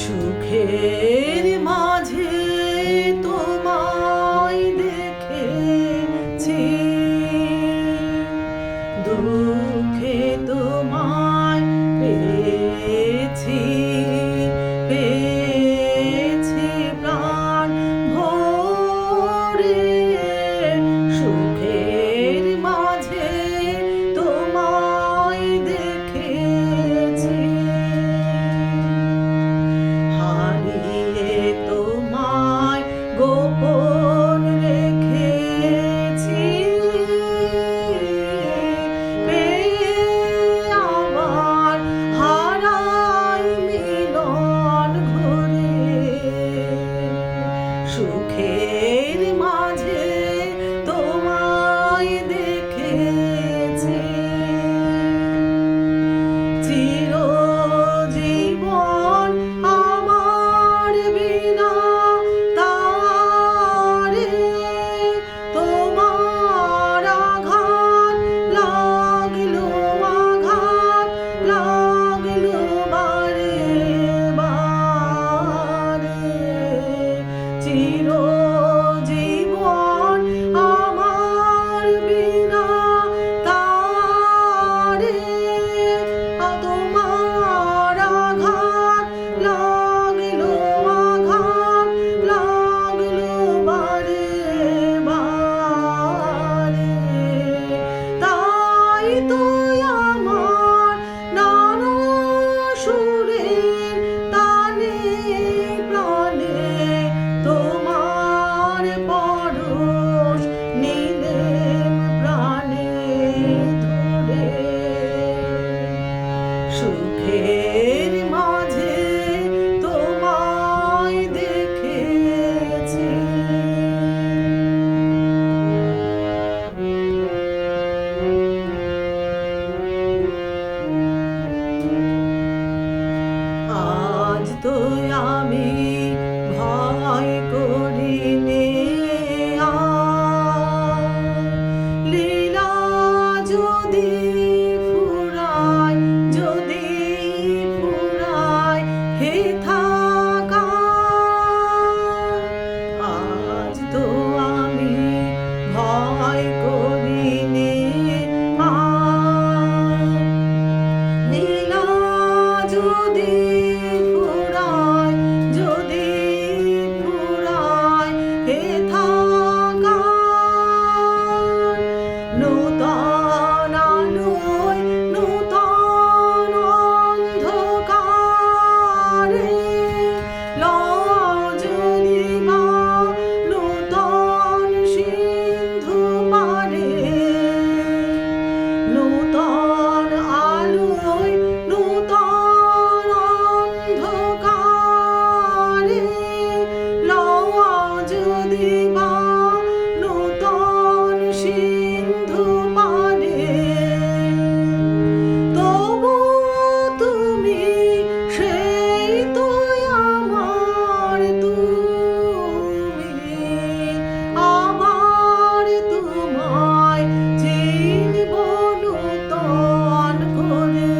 সুখের মাঝে তোমায় দেখেছি, দুঃখে তোমায় পেয়েছি, পেয়েছি প্রাণ ভরে। সুখের মাঝে তোমায় দেখেছি, হারিয়ে তোমায় গোপন রেখেছি, পেয়ে আবার হারাই মিলন ঘুরে। সুখের মাঝে তোমায় দেখেছি, চিরজীবন আমার বিনা তারে। তোমার আঘাত লাগলো, আঘাত লাগলো বারে বারে। চিরজীবন আমার বিনা তারে, তোমার আঘাত লাগলো, আঘাত লাগলো বারে বারে। তাই তো আমার নানা সুরের তানে প্রাণে তোমার পরশ নিলেম প্রাণে ধরে। সুখের মাঝে তোমায় দেখেছি, আজ তো আমি ভয় করিনি আর। লীলা যদি ফুরায়, যদি ফুরায় হে থাকা, আজ তো আমি ভয় করিনি আর। লীলা যদি ফুরায়, যদি ফুরায় হে থাকা, নূতন আলোয় নূতন অন্ধকারে লও যদি মা নূতন সিন্ধু পারে। নূতন আলোয় নূতন অন্ধকারে লও যদি মা নূতন সিন্ধু পারে। তবু তুমি সেই তো আমার, তুমি আবার তোমায় চিনব নূতন করে।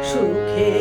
সুখে